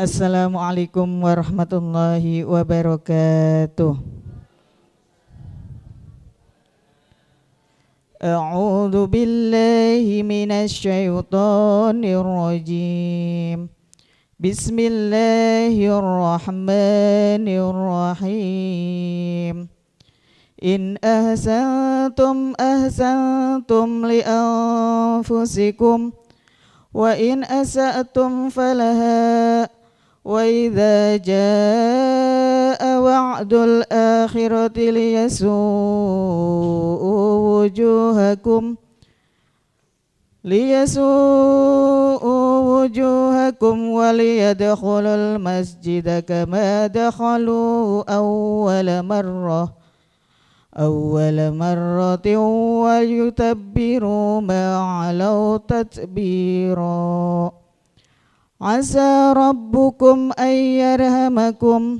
Assalamualaikum warahmatullahi wabarakatuh. A'udzu billahi minasy syaithanir rajim. Bismillahirrahmanirrahim. In ahsantum li anfusikum wa in asa'tum falaha wa idza jaa wa'dul akhirati liyasu'u wujuhakum wa liyadkhulul masjida kama dakhalu awwala marratin wa yutabbiru ma 'alaw tatbira. Asa rabbukum ay yarhamakum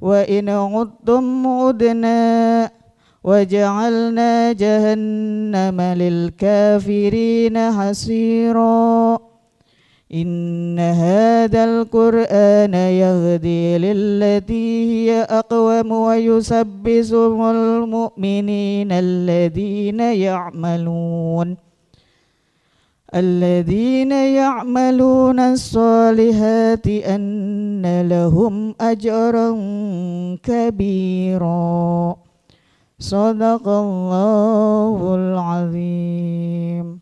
wa in 'udtum 'udna wa ja'alna jahannama lil kafirina hasira. Inna hadzal qur'ana yahdi lillati hiya aqwam wa yusabbihul mu'minina alladhina ya'maluna as-solihati anna lahum ajran kabira. Shadaqallahul azim.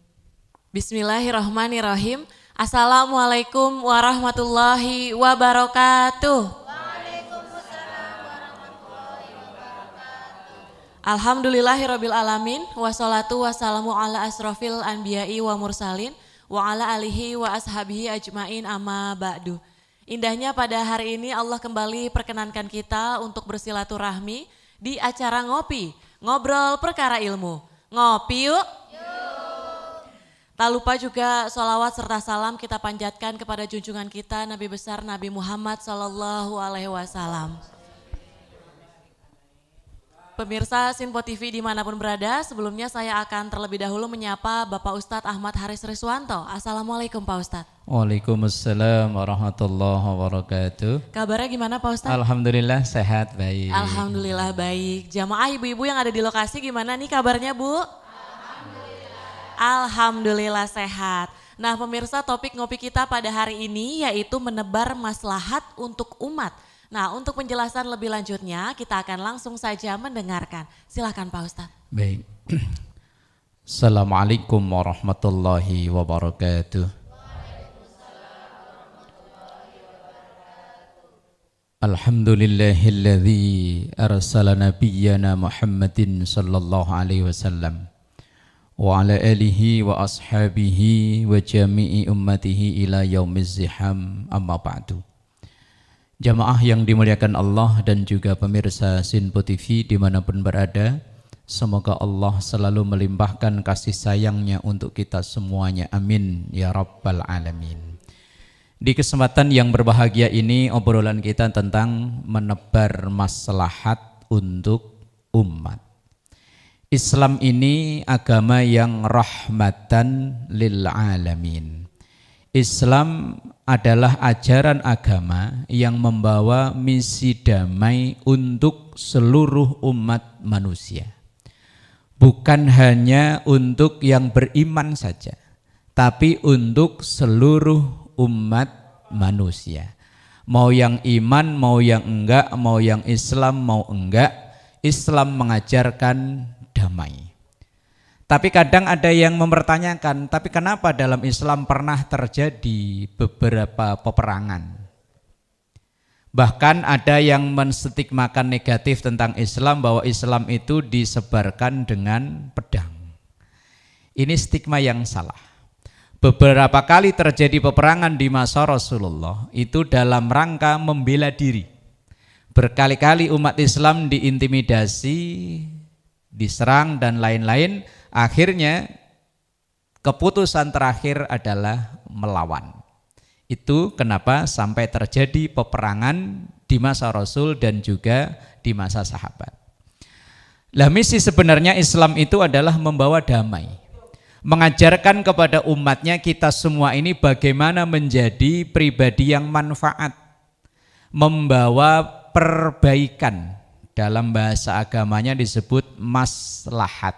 Bismillahirrahmanirrahim. Assalamualaikum warahmatullahi wabarakatuh. Waalaikumsalam warahmatullahi wabarakatuh. Alhamdulillahirabbil alamin wassalatu wassalamu ala asrofil anbiya'i wa mursalin wa ala alihi wa ashabihi ajmain amma ba'du. Indahnya pada hari ini Allah kembali perkenankan kita untuk bersilaturahmi di acara ngopi, ngobrol perkara ilmu. Ngopi yuk. Tak lupa juga sholawat serta salam kita panjatkan kepada junjungan kita Nabi besar Nabi Muhammad SAW. Pemirsa Sinpo TV dimanapun berada, sebelumnya saya akan terlebih dahulu menyapa Bapak Ustadz Ahmad Haris Riswanto. Assalamualaikum Pak Ustadz. Waalaikumsalam warahmatullahi wabarakatuh. Kabarnya gimana Pak Ustadz? Alhamdulillah sehat, baik. Alhamdulillah baik. Jamaah ibu-ibu yang ada di lokasi gimana nih kabarnya Bu? Alhamdulillah sehat. Nah pemirsa, topik ngopi kita pada hari ini yaitu menebar maslahat untuk umat. Nah untuk penjelasan lebih lanjutnya kita akan langsung saja mendengarkan. Silakan Pak Ustadz. Baik. Assalamualaikum warahmatullahi wabarakatuh. Alhamdulillahilladzi arsala nabiyyana Muhammadin sallallahu alaihi wasallam wa ala alihi wa ashabihi wa jami'i ummatihi ila yaumiz ziham, amma ba'du. Jamaah yang dimuliakan Allah dan juga pemirsa Sinpo TV dimanapun berada, semoga Allah selalu melimpahkan kasih sayangnya untuk kita semuanya, amin ya rabbal alamin. Di kesempatan yang berbahagia ini obrolan kita tentang menebar maslahat untuk umat. Islam ini agama yang rahmatan lil alamin. Islam adalah ajaran agama yang membawa misi damai untuk seluruh umat manusia. Bukan hanya untuk yang beriman saja, tapi untuk seluruh umat manusia. Mau yang iman, mau yang enggak, mau yang Islam, mau enggak, Islam mengajarkan damai. Tapi kadang ada yang mempertanyakan, tapi kenapa dalam Islam pernah terjadi beberapa peperangan? Bahkan ada yang menstigmakan negatif tentang Islam, bahwa Islam itu disebarkan dengan pedang. Ini stigma yang salah. Beberapa kali terjadi peperangan di masa Rasulullah itu dalam rangka membela diri. Berkali-kali umat Islam diintimidasi, diserang dan lain-lain. Akhirnya keputusan terakhir adalah melawan. Itu kenapa sampai terjadi peperangan di masa Rasul dan juga di masa sahabat. Lah misi sebenarnya Islam itu adalah membawa damai. mengajarkan kepada umatnya kita semua ini bagaimana menjadi pribadi yang manfaat, membawa perbaikan. Dalam bahasa agamanya disebut maslahat.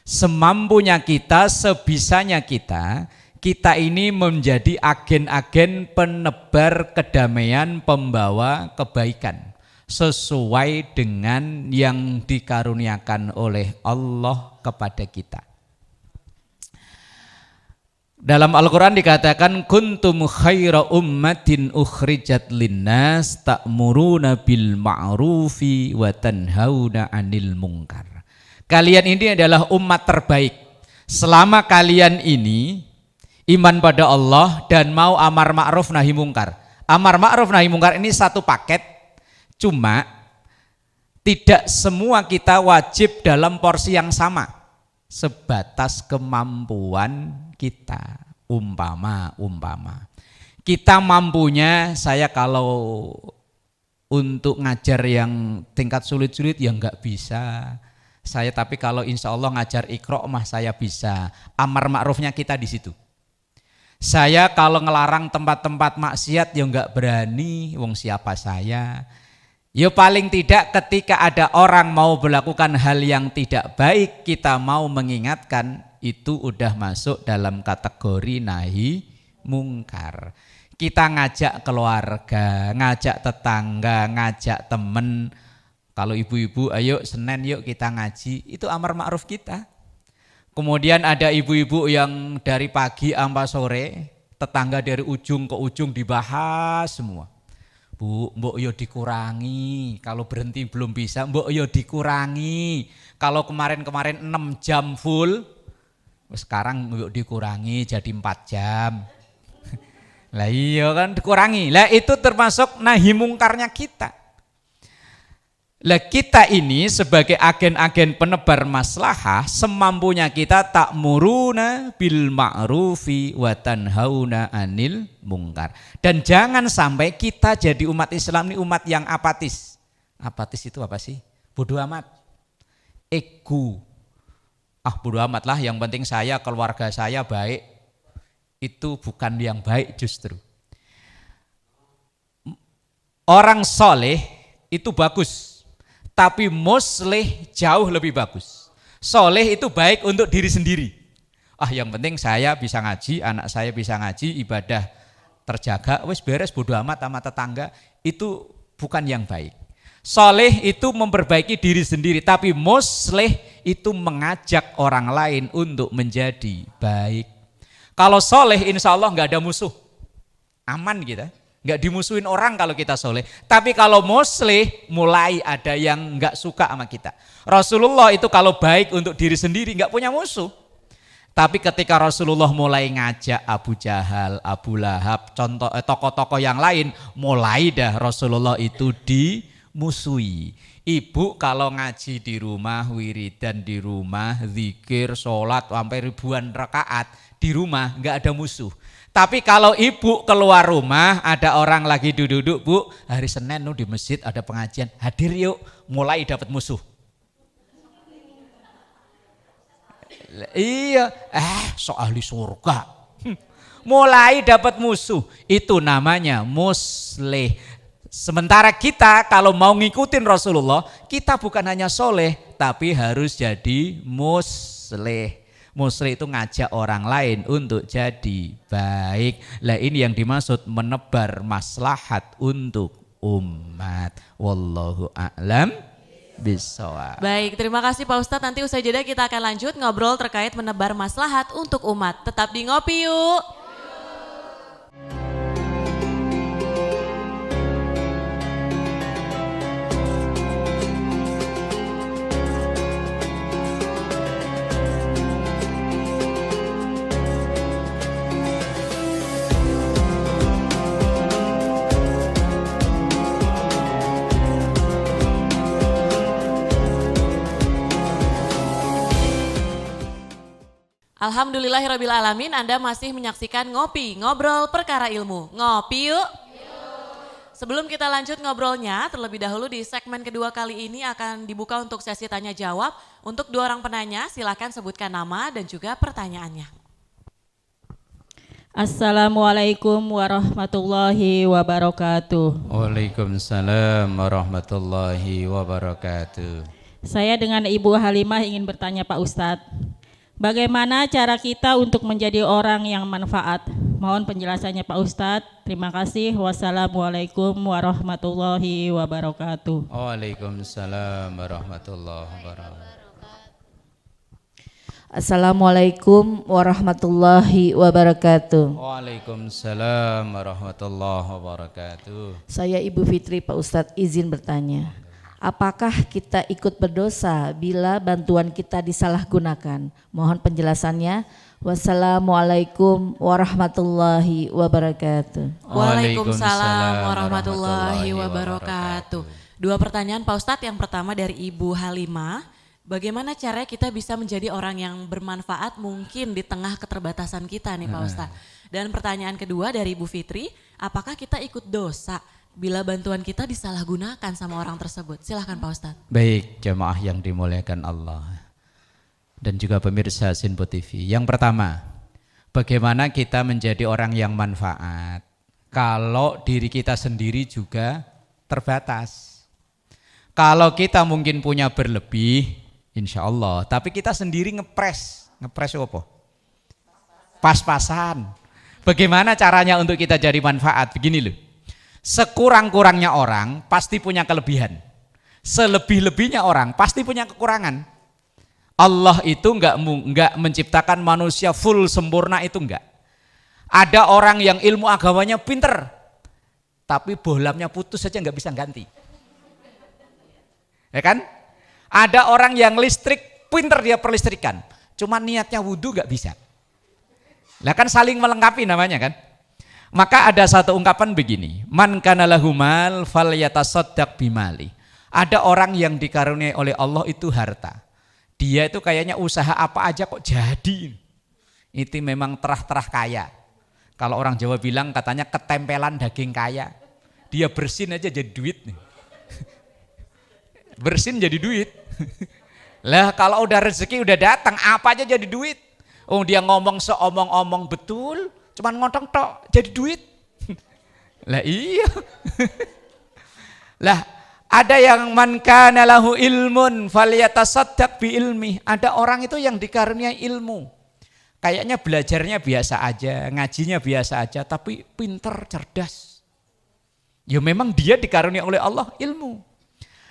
Semampunya kita, sebisanya kita ini menjadi agen-agen penebar kedamaian, pembawa kebaikan sesuai dengan yang dikaruniakan oleh Allah kepada kita. Dalam Al-Quran dikatakan kuntum khaira ummatin ukhrijat linnas ta'muruna bil ma'rufi wa tanhauna 'anil munkar. Kalian ini adalah umat terbaik. Selama kalian ini iman pada Allah dan mau amar ma'ruf nahi mungkar. Amar ma'ruf nahi mungkar ini satu paket, cuma tidak semua kita wajib dalam porsi yang sama, sebatas kemampuan kita. Umpama kita mampunya, saya kalau untuk ngajar yang tingkat sulit-sulit ya nggak bisa saya, tapi kalau insya Allah ngajar Iqra mah saya bisa. Amar ma'rufnya kita di situ. Saya kalau ngelarang tempat-tempat maksiat ya nggak berani, wong siapa saya. Ya paling tidak ketika ada orang mau melakukan hal yang tidak baik, kita mau mengingatkan, itu udah masuk dalam kategori nahi mungkar. Kita ngajak keluarga, ngajak tetangga, ngajak temen. Kalau ibu-ibu, ayo Senin yuk kita ngaji, itu amar ma'ruf kita. Kemudian ada ibu-ibu yang dari pagi sampai sore, tetangga dari ujung ke ujung dibahas semua. Bu, mbok yo dikurangi, kalau berhenti belum bisa, mbok yo dikurangi. Kalau kemarin-kemarin 6 jam full, sekarang mbok dikurangi jadi 4 jam. Lah iya kan dikurangi. Lah itu termasuk nahi mungkarnya kita. Lah kita ini sebagai agen-agen penebar maslahah, semampunya kita ta'muruna bil ma'rufi wa tanhauna 'anil mungkar. Dan jangan sampai kita jadi umat Islam ini umat yang apatis. Apatis itu apa sih? Bodoh amat. Ego. Bodoh amat lah, yang penting saya, keluarga saya baik. Itu bukan yang baik justru. Orang soleh itu bagus, tapi muslih jauh lebih bagus. Soleh itu baik untuk diri sendiri. Yang penting saya bisa ngaji, anak saya bisa ngaji, ibadah terjaga, wis beres, bodoh amat sama tetangga. Itu bukan yang baik. Soleh itu memperbaiki diri sendiri, tapi muslih itu mengajak orang lain untuk menjadi baik. Kalau soleh insya Allah nggak ada musuh, aman kita. Nggak dimusuhin orang kalau kita soleh. Tapi kalau muslih mulai ada yang nggak suka sama kita. Rasulullah itu kalau baik untuk diri sendiri nggak punya musuh. Tapi ketika Rasulullah mulai ngajak Abu Jahal, Abu Lahab, contoh tokoh-tokoh yang lain, mulai dah Rasulullah itu dimusuhi. Ibu kalau ngaji di rumah, wiridan di rumah, zikir, sholat sampai ribuan rakaat di rumah nggak ada musuh. Tapi kalau ibu keluar rumah, ada orang lagi duduk-duduk, Bu, hari Senin di masjid ada pengajian, hadir yuk, mulai dapat musuh. Iya, sok ahli surga. Mulai dapat musuh, itu namanya muslih. Sementara kita kalau mau ngikutin Rasulullah, kita bukan hanya soleh, tapi harus jadi muslih. Muslih itu ngajak orang lain untuk jadi baik. Lah ini yang dimaksud menebar maslahat untuk umat. Wallahu a'lam bishawab. Baik, terima kasih Pak Ustadz. Nanti usai jeda kita akan lanjut ngobrol terkait menebar maslahat untuk umat. Tetap di Ngopi Yuk. Alhamdulillahirrabbilalamin, Anda masih menyaksikan Ngopi, Ngobrol Perkara Ilmu. Ngopi yuk. Sebelum kita lanjut ngobrolnya, terlebih dahulu di segmen kedua kali ini akan dibuka untuk sesi tanya jawab. Untuk 2 orang penanya, silakan sebutkan nama dan juga pertanyaannya. Assalamualaikum warahmatullahi wabarakatuh. Waalaikumsalam warahmatullahi wabarakatuh. Saya dengan Ibu Halimah ingin bertanya Pak Ustadz, bagaimana cara kita untuk menjadi orang yang manfaat? Mohon penjelasannya Pak Ustadz. Terima kasih. Wassalamualaikum warahmatullahi wabarakatuh. Waalaikumsalam warahmatullahi wabarakatuh. Assalamualaikum warahmatullahi wabarakatuh. Waalaikumsalam warahmatullahi wabarakatuh. Saya Ibu Fitri Pak Ustadz izin bertanya. Apakah kita ikut berdosa bila bantuan kita disalahgunakan? Mohon penjelasannya. Wassalamualaikum warahmatullahi wabarakatuh. Waalaikumsalam warahmatullahi wabarakatuh. 2 pertanyaan Pak Ustadz. Yang pertama dari Ibu Halimah. Bagaimana caranya kita bisa menjadi orang yang bermanfaat mungkin di tengah keterbatasan kita nih Pak Ustadz. Dan pertanyaan kedua dari Ibu Fitri, apakah kita ikut dosa bila bantuan kita disalahgunakan sama orang tersebut? Silahkan Pak Ustadz. Baik, jamaah yang dimuliakan Allah dan juga pemirsa Sinpo TV. Yang pertama, bagaimana kita menjadi orang yang manfaat kalau diri kita sendiri juga terbatas. Kalau kita mungkin punya berlebih, insya Allah, tapi kita sendiri ngepres apa? Pas-pasan. Bagaimana caranya untuk kita jadi manfaat? Begini loh, sekurang-kurangnya orang pasti punya kelebihan, selebih-lebihnya orang pasti punya kekurangan. Allah itu enggak menciptakan manusia full sempurna, itu enggak. Ada orang yang ilmu agamanya pinter, tapi bohlamnya putus saja enggak bisa ganti. Ya kan? Ada orang yang listrik, pinter dia perlistrikan, cuma niatnya wudhu gak bisa. Lah kan saling melengkapi namanya kan. Maka ada satu ungkapan begini, man kana lahu mal falyatasaddaq bimali. Ada orang yang dikaruniai oleh Allah itu harta. Dia itu kayaknya usaha apa aja kok jadi. Itu memang terah-terah kaya. Kalau orang Jawa bilang katanya ketempelan daging kaya. Dia bersin aja jadi duit nih. Bersin jadi duit. Lah kalau udah rezeki udah datang apa aja jadi duit. Oh dia ngomong seomong-omong betul, cuman ngotong tok jadi duit. Lah iya. Lah ada yang man kana lahu ilmun falyatasaddaq bi ilmi. Ada orang itu yang dikaruniai ilmu. Kayaknya belajarnya biasa aja, ngajinya biasa aja, tapi pinter, cerdas. Ya memang dia dikaruniai oleh Allah ilmu.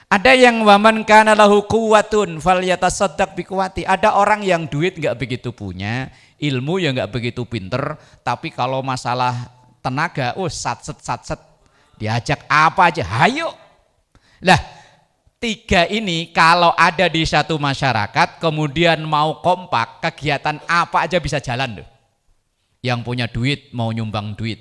Ada yang waman kana lahu quwwatun falyatasaddaq biquwati. Ada orang yang duit enggak begitu punya, ilmu ya enggak begitu pinter, tapi kalau masalah tenaga, satset. Diajak apa aja, hayo. Lah, 3 ini kalau ada di satu masyarakat kemudian mau kompak, kegiatan apa aja bisa jalan loh. Yang punya duit mau nyumbang duit,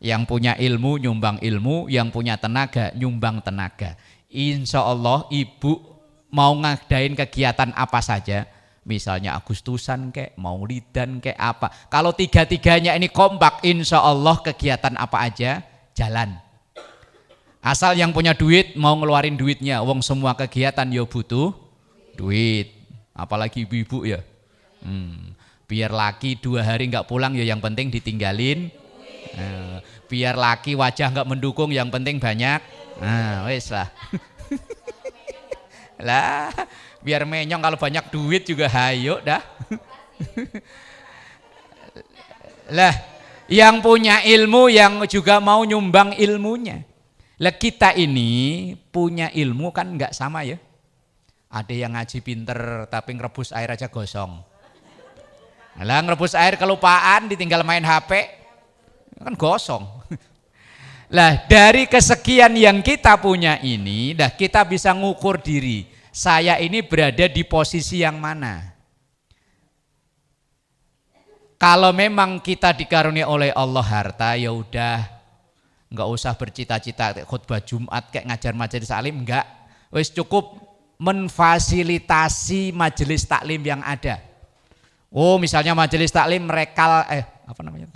yang punya ilmu nyumbang ilmu, yang punya tenaga nyumbang tenaga. Insya Allah ibu mau ngadain kegiatan apa saja, misalnya Agustusan kek, Maulidan kek apa, kalau 3-3-nya ini kompak, insya Allah kegiatan apa aja jalan. Asal yang punya duit mau ngeluarin duitnya, wong semua kegiatan ya butuh duit, apalagi ibu-ibu ya. Biar laki 2 hari nggak pulang ya yang penting ditinggalin. Biar laki wajah nggak mendukung yang penting banyak. Wes lah. Lah, biar menyong kalau banyak duit juga hayo dah. Lah, yang punya ilmu yang juga mau nyumbang ilmunya. Lah kita ini punya ilmu kan nggak sama ya. Ada yang ngaji pinter tapi ngerebus air aja gosong. Lah ngerebus air kelupaan ditinggal main HP kan gosong. Lah dari kesekian yang kita punya ini, dah kita bisa ngukur diri. Saya ini berada di posisi yang mana? Kalau memang kita dikaruniai oleh Allah harta, ya udah, nggak usah bercita-cita khutbah Jumat kayak ngajar majelis taklim, enggak. Wis cukup memfasilitasi majelis taklim yang ada. Oh misalnya majelis taklim rekal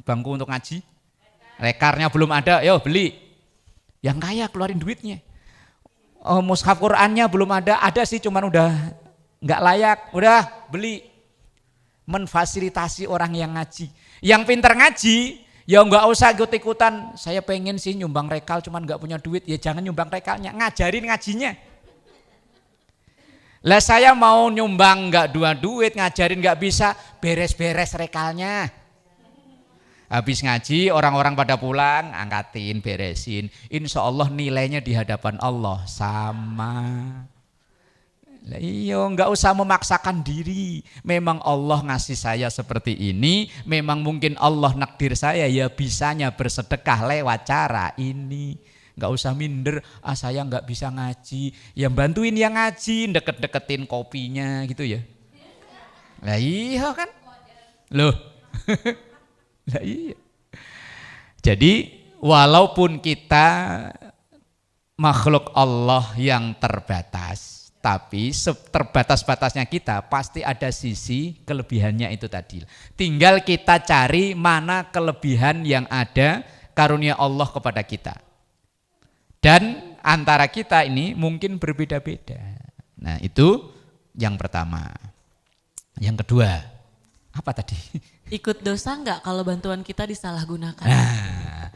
bangku untuk ngaji. Rekarnya belum ada, yo beli. Yang kaya keluarin duitnya. Mushaf Qur'annya belum ada sih cuman udah nggak layak, udah beli. Memfasilitasi orang yang ngaji. Yang pintar ngaji, ya nggak usah ikut-ikutan. Saya pengen sih nyumbang rekal cuman nggak punya duit, ya jangan nyumbang rekalnya, ngajarin ngajinya. Lah saya mau nyumbang nggak duit, ngajarin nggak bisa, beres-beres rekalnya. Habis ngaji orang-orang pada pulang, angkatin, beresin. Insya Allah nilainya di hadapan Allah sama. Lah iya, nggak usah memaksakan diri. Memang Allah ngasih saya seperti ini, memang mungkin Allah nakdir saya ya bisanya bersedekah lewat cara ini. Nggak usah minder, saya nggak bisa ngaji. Ya bantuin yang ngaji, deket-deketin kopinya gitu ya. Lah iya kan? Loh. Lah iya. Jadi walaupun kita makhluk Allah yang terbatas, tapi terbatas-batasnya kita pasti ada sisi kelebihannya itu tadi. Tinggal kita cari mana kelebihan yang ada karunia Allah kepada kita. Dan antara kita ini mungkin berbeda-beda. Nah itu yang pertama. Yang kedua, apa tadi? Ikut dosa enggak kalau bantuan kita disalahgunakan? Nah,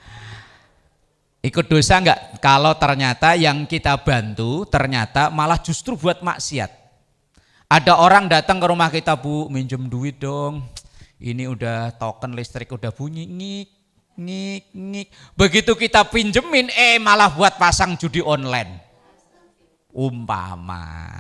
ikut dosa enggak kalau ternyata yang kita bantu ternyata malah justru buat maksiat. Ada orang datang ke rumah kita, Bu, minjem duit dong. Ini udah token listrik udah bunyi, ngik. Begitu kita pinjemin, malah buat pasang judi online. Umpama.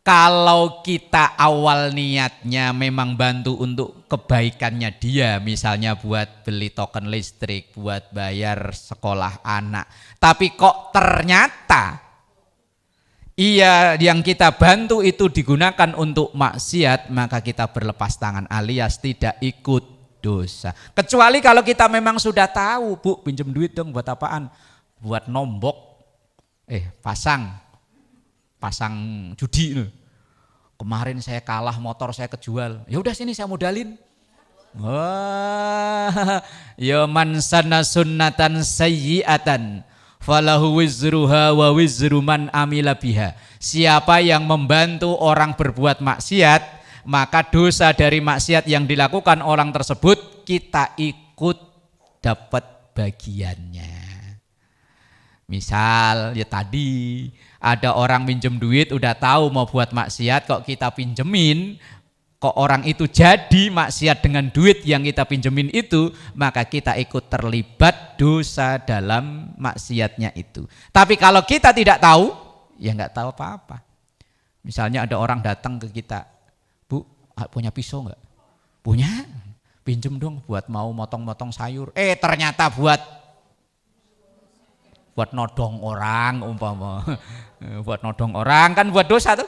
Kalau kita awal niatnya memang bantu untuk kebaikannya dia, misalnya buat beli token listrik, buat bayar sekolah anak. Tapi kok ternyata yang kita bantu itu digunakan untuk maksiat, maka kita berlepas tangan alias tidak ikut dosa. Kecuali kalau kita memang sudah tahu, Bu, pinjem duit dong buat apaan? Buat nombok, pasang judi. Kemarin saya kalah, motor saya kejual. Ya udah sini saya modalin. Wah, ya man sanna sunnatan sayyi'atan falahu wizruha wa wizru man amila biha. Siapa yang membantu orang berbuat maksiat, maka dosa dari maksiat yang dilakukan orang tersebut kita ikut dapat bagiannya. Misal ya tadi ada orang minjem duit udah tahu mau buat maksiat, kok kita pinjemin, kok orang itu jadi maksiat dengan duit yang kita pinjemin itu, maka kita ikut terlibat dosa dalam maksiatnya itu. Tapi kalau kita tidak tahu, ya nggak tahu apa-apa. Misalnya ada orang datang ke kita, Bu, punya pisau nggak? Punya, pinjem dong buat mau motong-motong sayur. Ternyata buat nodong orang umpama. Buat nodong orang kan buat dosa tuh.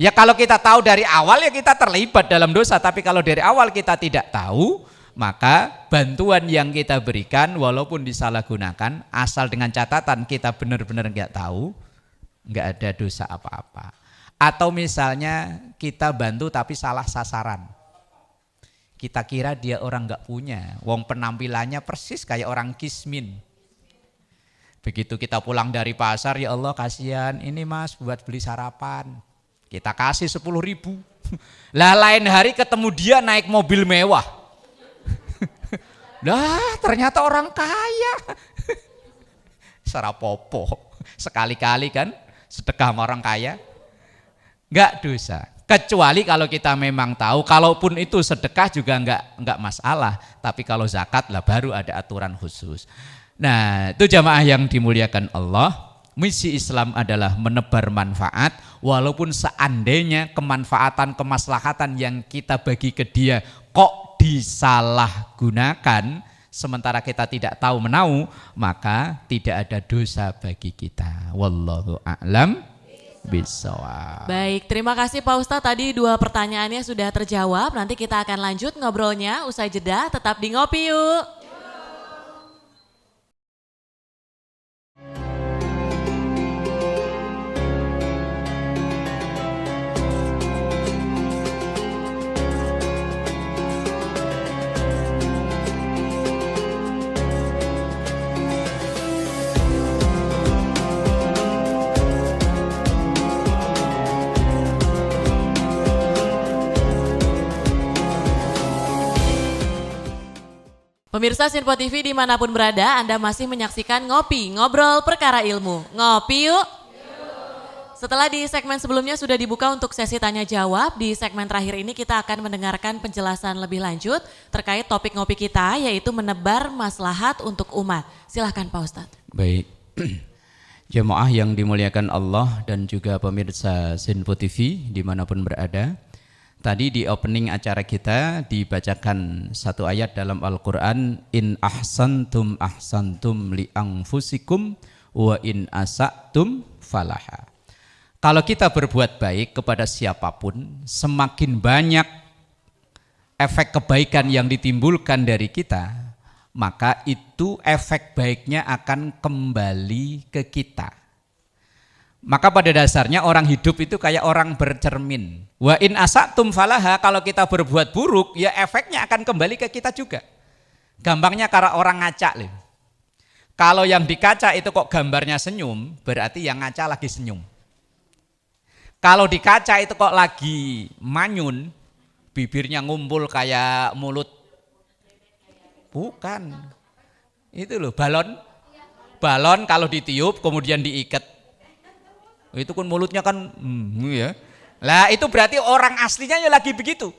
Ya kalau kita tahu dari awal ya kita terlibat dalam dosa, tapi kalau dari awal kita tidak tahu, maka bantuan yang kita berikan walaupun disalahgunakan, asal dengan catatan kita benar-benar nggak tahu, nggak ada dosa apa-apa. Atau misalnya kita bantu tapi salah sasaran. Kita kira dia orang nggak punya, wong penampilannya persis kayak orang kismin. Begitu kita pulang dari pasar, ya Allah kasihan, ini Mas buat beli sarapan. Kita kasih 10.000. Lah lain hari ketemu dia naik mobil mewah. Lah ternyata orang kaya. Sarapopo. Sekali-kali kan sedekah sama orang kaya. Enggak dosa. Kecuali kalau kita memang tahu, kalaupun itu sedekah juga enggak masalah. Tapi kalau zakat lah baru ada aturan khusus. Nah itu jamaah yang dimuliakan Allah, misi Islam adalah menebar manfaat, walaupun seandainya kemanfaatan, kemaslahatan yang kita bagi ke dia kok disalahgunakan, sementara kita tidak tahu menau, maka tidak ada dosa bagi kita. Wallahu a'lam bishawab. Baik, terima kasih Pak Ustadz, tadi 2 pertanyaannya sudah terjawab, nanti kita akan lanjut ngobrolnya usai jeda, tetap di Ngopi Yuk. Pemirsa Sinpo TV dimanapun berada, Anda masih menyaksikan Ngopi, Ngobrol Perkara Ilmu. Ngopi yuk! Setelah di segmen sebelumnya sudah dibuka untuk sesi tanya jawab, di segmen terakhir ini kita akan mendengarkan penjelasan lebih lanjut terkait topik ngopi kita, yaitu menebar maslahat untuk umat. Silahkan Pak Ustadz. Baik, jemaah yang dimuliakan Allah dan juga pemirsa Sinpo TV dimanapun berada. Tadi di opening acara kita dibacakan satu ayat dalam Al-Quran, in ahsantum ahsantum li anfusikum wa in asa'tum falaha. Kalau kita berbuat baik kepada siapapun, semakin banyak efek kebaikan yang ditimbulkan dari kita, maka itu efek baiknya akan kembali ke kita. Maka pada dasarnya orang hidup itu kayak orang bercermin. Wa in asatum falaha, kalau kita berbuat buruk ya efeknya akan kembali ke kita juga. Gampangnya karena orang ngaca. Kalau yang dikaca itu kok gambarnya senyum, berarti yang ngaca lagi senyum. Kalau di kaca itu kok lagi manyun, bibirnya ngumpul kayak mulut. Bukan. Itu loh balon. Balon kalau ditiup kemudian diikat. Itu kan mulutnya kan ya. Lah itu berarti orang aslinya ya lagi begitu.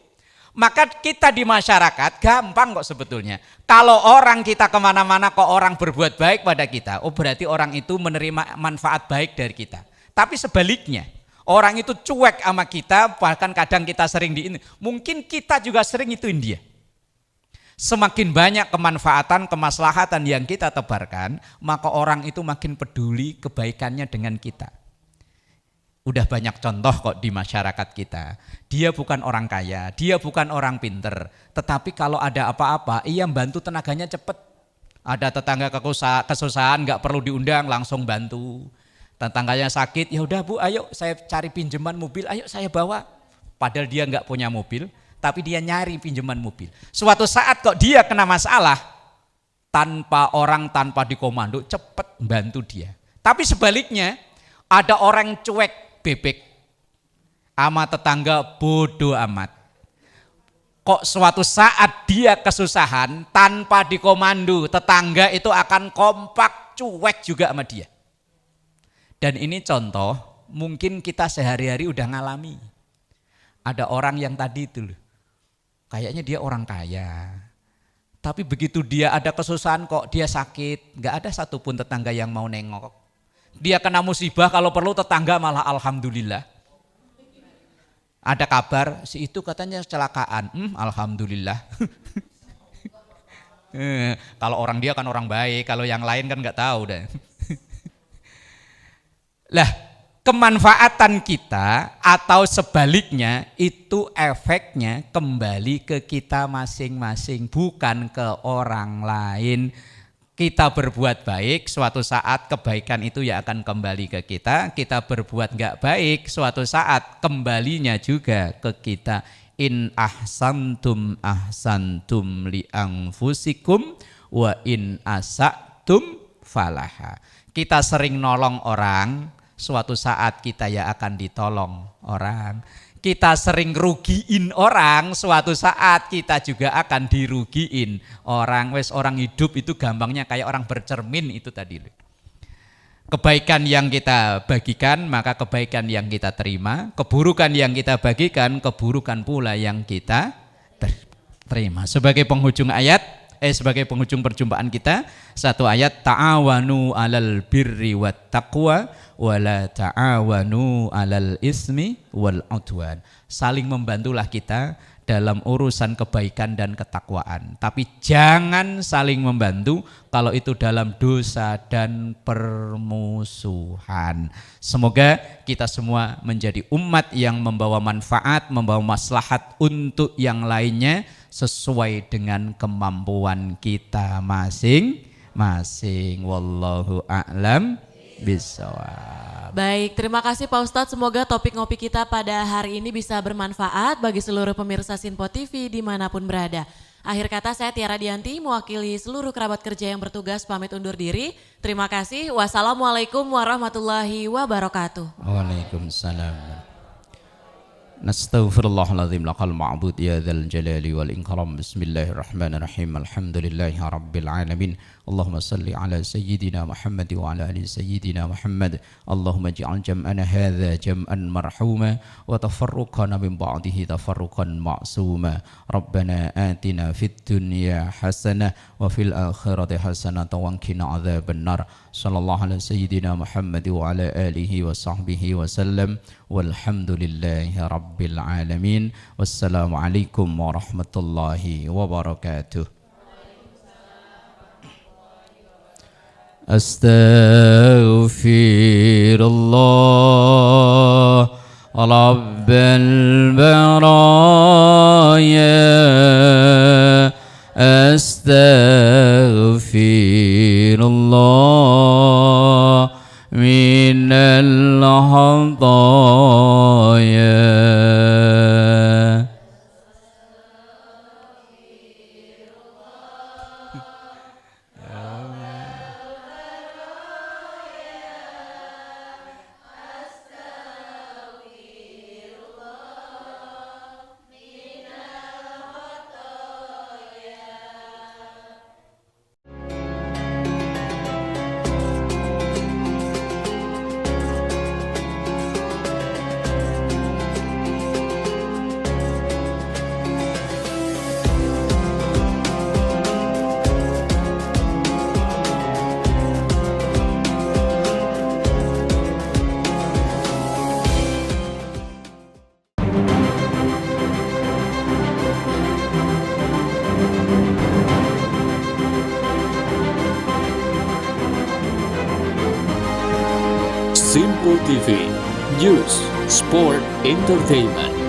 Maka kita di masyarakat gampang kok sebetulnya. Kalau orang kita kemana-mana kok orang berbuat baik pada kita, oh berarti orang itu menerima manfaat baik dari kita. Tapi sebaliknya, orang itu cuek sama kita, bahkan kadang kita sering mungkin kita juga sering ituin dia. Semakin banyak kemanfaatan, kemaslahatan yang kita tebarkan, maka orang itu makin peduli kebaikannya dengan kita. Udah banyak contoh kok di masyarakat kita. Dia bukan orang kaya, dia bukan orang pinter, tetapi kalau ada apa-apa, ia bantu tenaganya cepet. Ada tetangga kesusahan, nggak perlu diundang, langsung bantu. Tetangganya sakit, ya udah Bu, ayo saya cari pinjaman mobil, ayo saya bawa. Padahal dia nggak punya mobil, tapi dia nyari pinjaman mobil. Suatu saat kok dia kena masalah, tanpa dikomando, cepet bantu dia. Tapi sebaliknya, ada orang cuek bebek sama tetangga bodoh amat. Kok suatu saat dia kesusahan tanpa dikomando, tetangga itu akan kompak cuek juga sama dia. Dan ini contoh mungkin kita sehari-hari udah ngalami. Ada orang yang tadi itu loh, kayaknya dia orang kaya, tapi begitu dia ada kesusahan kok dia sakit, gak ada satupun tetangga yang mau nengok. Dia kena musibah kalau perlu tetangga malah alhamdulillah. Ada kabar si itu katanya kecelakaan, alhamdulillah. Kalau orang dia kan orang baik, kalau yang lain kan nggak tahu deh. Lah kemanfaatan kita atau sebaliknya itu efeknya kembali ke kita masing-masing, bukan ke orang lain. Kita berbuat baik, suatu saat kebaikan itu ya akan kembali ke kita. Kita berbuat nggak baik, suatu saat kembalinya juga ke kita. In ahsantum ahsantum li anfusikum wa in asa'tum falaha. Kita sering nolong orang, suatu saat kita ya akan ditolong orang. Kita sering rugiin orang, suatu saat kita juga akan dirugiin orang. Wes orang hidup itu gampangnya kayak orang bercermin itu tadi. Kebaikan yang kita bagikan, maka kebaikan yang kita terima. Keburukan yang kita bagikan, keburukan pula yang kita terima. Sebagai penghujung perjumpaan kita, satu ayat, ta'awanu 'alal birri wat taqwa wala ta'awanu 'alal ismi wal 'udwan. Saling membantulah kita dalam urusan kebaikan dan ketakwaan, tapi jangan saling membantu kalau itu dalam dosa dan permusuhan. Semoga kita semua menjadi umat yang membawa manfaat, membawa maslahat untuk yang lainnya sesuai dengan kemampuan kita masing-masing. Wallahu a'lam bishawab. Baik, terima kasih Pak Ustadz. Semoga topik ngopi kita pada hari ini bisa bermanfaat bagi seluruh pemirsa Sinpo TV dimanapun berada. Akhir kata saya Tiara Dianti mewakili seluruh kerabat kerja yang bertugas pamit undur diri. Terima kasih. Wassalamualaikum warahmatullahi wabarakatuh. Waalaikumsalam. Nastaghfirullahaladzim lakal ma'bud ya dzal jalali wal ikram. Bismillahirrahmanirrahim. Alhamdulillahi rabbil alamin. Allahumma salli ala sayyidina Muhammad wa ala ali sayyidina Muhammad. Allahumma ij'al jam'ana hadza jam'an marhuma wa tafarruqana min ba'dihi tafarruqan ma'suma. Rabbana atina fid dunya hasanah wa fil akhirati hasanah wa qina adzaban nar. Sallallahu ala sayyidina Muhammad wa ala alihi wa sahbihi wa sallam. Walhamdulillahi rabbil alamin. Wassalamualaikum warahmatullahi wabarakatuh. Astaghfirullah Rabbal baraya. Astaghfirullah minal hadaya. Simple TV, News, Sport, Entertainment.